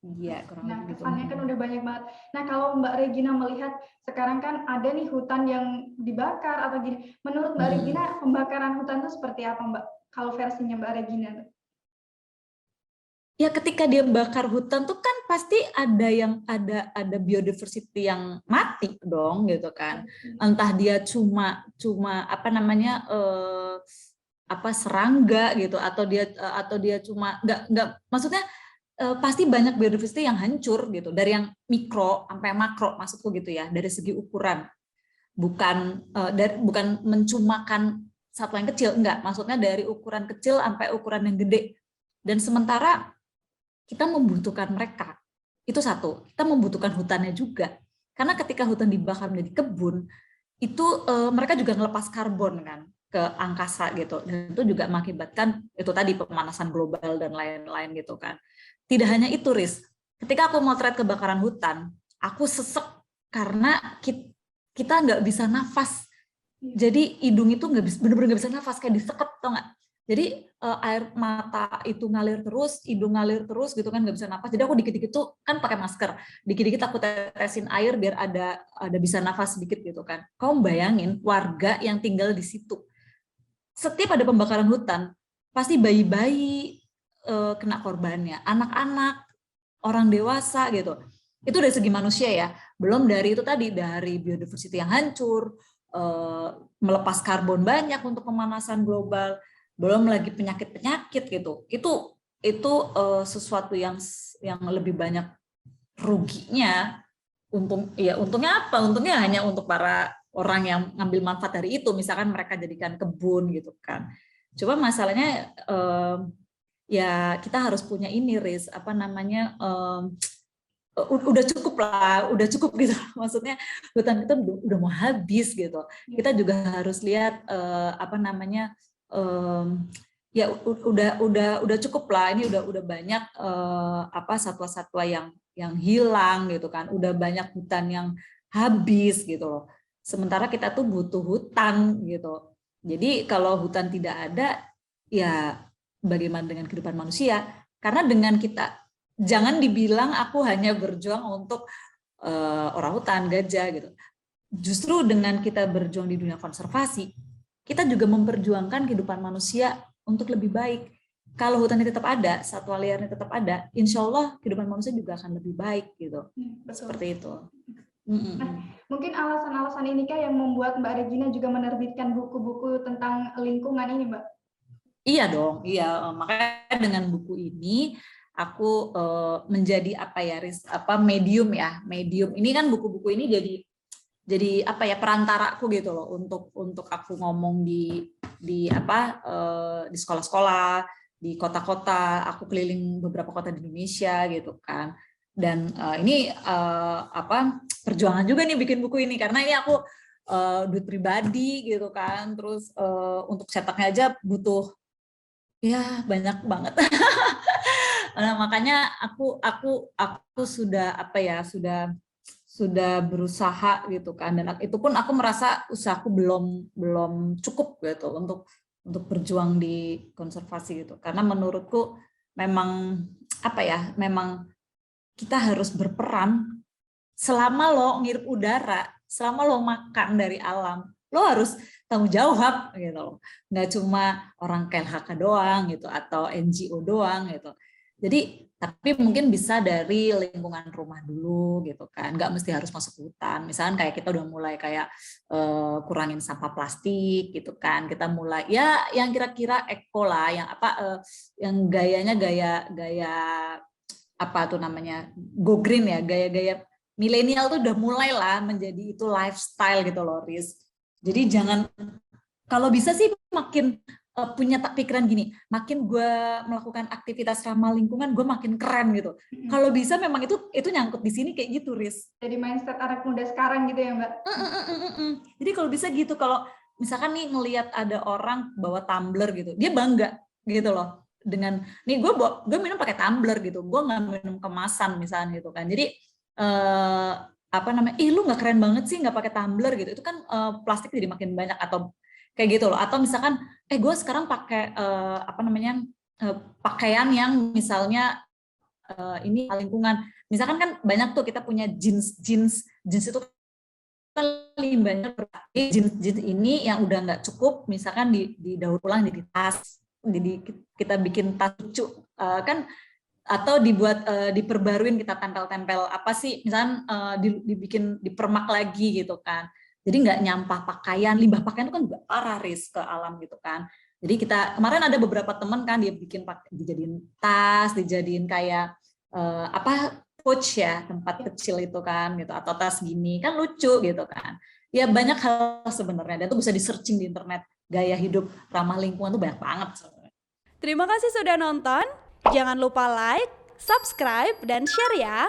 Iya, kurang Nah, lebih gitu. kesannya kan udah banyak banget. Nah, kalau Mbak Regina melihat sekarang kan ada nih hutan yang dibakar atau gini. Menurut Mbak Regina, pembakaran hutan itu seperti apa, Mbak? Kalau versinya Mbak Regina? Ya ketika dia bakar hutan tuh kan pasti ada biodiversity yang mati dong gitu kan. Entah dia cuma apa namanya apa serangga gitu atau dia cuma nggak maksudnya pasti banyak biodiversity yang hancur gitu, dari yang mikro sampai makro maksudku gitu ya, dari segi ukuran. Bukan mencumakan satwa yang kecil, enggak, maksudnya dari ukuran kecil sampai ukuran yang gede. Dan sementara kita membutuhkan mereka. Itu satu, kita membutuhkan hutannya juga. Karena ketika hutan dibakar menjadi kebun, itu mereka juga ngelepas karbon kan ke angkasa gitu. Dan itu juga mengakibatkan itu tadi pemanasan global dan lain-lain gitu kan. Tidak hanya itu, Riz. Ketika aku motret kebakaran hutan, aku sesek karena kita nggak bisa nafas. Jadi hidung itu bener-bener nggak bisa nafas, kayak diseket, tau nggak? Jadi air mata itu ngalir terus, hidung ngalir terus gitu kan, nggak bisa nafas. Jadi aku dikit-dikit tuh kan pakai masker, dikit-dikit aku tetesin air biar ada bisa nafas sedikit gitu kan. Kamu bayangin warga yang tinggal di situ. Setiap ada pembakaran hutan, pasti bayi-bayi kena korbannya, anak-anak, orang dewasa gitu. Itu dari segi manusia ya. Belum dari itu tadi, dari biodiversity yang hancur, melepas karbon banyak untuk pemanasan global, belum lagi penyakit-penyakit gitu. Itu sesuatu yang lebih banyak ruginya. Untungnya apa? Untungnya hanya untuk para orang yang ngambil manfaat dari itu, misalkan mereka jadikan kebun gitu kan. Coba masalahnya ya kita harus punya ini, Riz, apa namanya, udah cukup gitu, maksudnya hutan itu udah mau habis gitu. Kita juga harus lihat apa namanya, ya udah cukup lah, ini udah banyak apa satwa-satwa yang hilang gitu kan, udah banyak hutan yang habis gitu loh. Sementara kita tuh butuh hutan gitu. Jadi kalau hutan tidak ada, ya bagaimana dengan kehidupan manusia? Karena dengan kita, jangan dibilang aku hanya berjuang untuk orang hutan, gajah gitu. Justru dengan kita berjuang di dunia konservasi, kita juga memperjuangkan kehidupan manusia untuk lebih baik. Kalau hutannya tetap ada, satwa liarnya tetap ada, insya Allah kehidupan manusia juga akan lebih baik gitu. Seperti itu. Nah, mungkin alasan-alasan ini kah yang membuat Mbak Regina juga menerbitkan buku-buku tentang lingkungan ini, Mbak? Iya dong, iya. Makanya dengan buku ini aku menjadi apa ya, medium ya, medium. Ini kan buku-buku ini jadi apa ya, perantaraku gitu loh untuk aku ngomong di apa di sekolah-sekolah, di kota-kota. Aku keliling beberapa kota di Indonesia gitu kan. Dan ini apa perjuangan juga nih bikin buku ini, karena ini aku duit pribadi gitu kan. Terus untuk cetaknya aja butuh ya banyak banget. Nah, makanya aku sudah apa ya, sudah berusaha gitu kan, dan itu pun aku merasa usahaku belum cukup gitu untuk berjuang di konservasi gitu. Karena menurutku memang apa ya, memang kita harus berperan. Selama lo ngirup udara, selama lo makan dari alam, lo harus tanggung jawab gitu loh. Nggak cuma orang KLHK doang gitu atau NGO doang gitu. Jadi tapi mungkin bisa dari lingkungan rumah dulu gitu kan, nggak mesti harus masuk hutan. Misalkan kayak kita udah mulai kayak kurangin sampah plastik gitu kan, kita mulai ya yang kira-kira eko lah, yang apa yang gayanya gaya apa tuh namanya, go green ya, gaya-gaya milenial tuh udah mulai lah menjadi itu lifestyle gitu loh, Riz. Jadi jangan, kalau bisa sih makin punya pikiran gini, makin gue melakukan aktivitas ramah lingkungan, gue makin keren gitu. Kalau bisa memang itu nyangkut di sini kayak gitu, Riz. Jadi mindset anak muda sekarang gitu ya, Mbak? Jadi kalau bisa gitu, kalau misalkan nih ngelihat ada orang bawa tumbler gitu, dia bangga gitu loh dengan nih gue minum pakai tumbler gitu, gue nggak minum kemasan misalnya gitu kan. Jadi apa namanya, lu nggak keren banget sih nggak pakai tumbler gitu, itu kan plastik jadi makin banyak atau kayak gitu loh. Atau misalkan gue sekarang pakai apa namanya pakaian yang misalnya ini lingkungan. Misalkan kan banyak tuh kita punya jeans itu kan limbahnya jeans ini yang udah nggak cukup, misalkan didaur ulang jadi tas, jadi kita bikin tas lucu kan, atau dibuat diperbaruin, kita tempel-tempel apa sih, misalkan dibikin dipermak lagi gitu kan. Jadi nggak nyampah pakaian, limbah pakaian itu kan juga parah ke alam gitu kan. Jadi kita kemarin ada beberapa teman kan dia bikin dijadiin tas, dijadiin kayak pouch ya, tempat kecil itu kan gitu, atau tas gini kan lucu gitu kan. Ya banyak hal sebenarnya, dan itu bisa di searching di internet, gaya hidup ramah lingkungan tuh banyak banget sebenarnya. Terima kasih sudah nonton. Jangan lupa like, subscribe, dan share ya.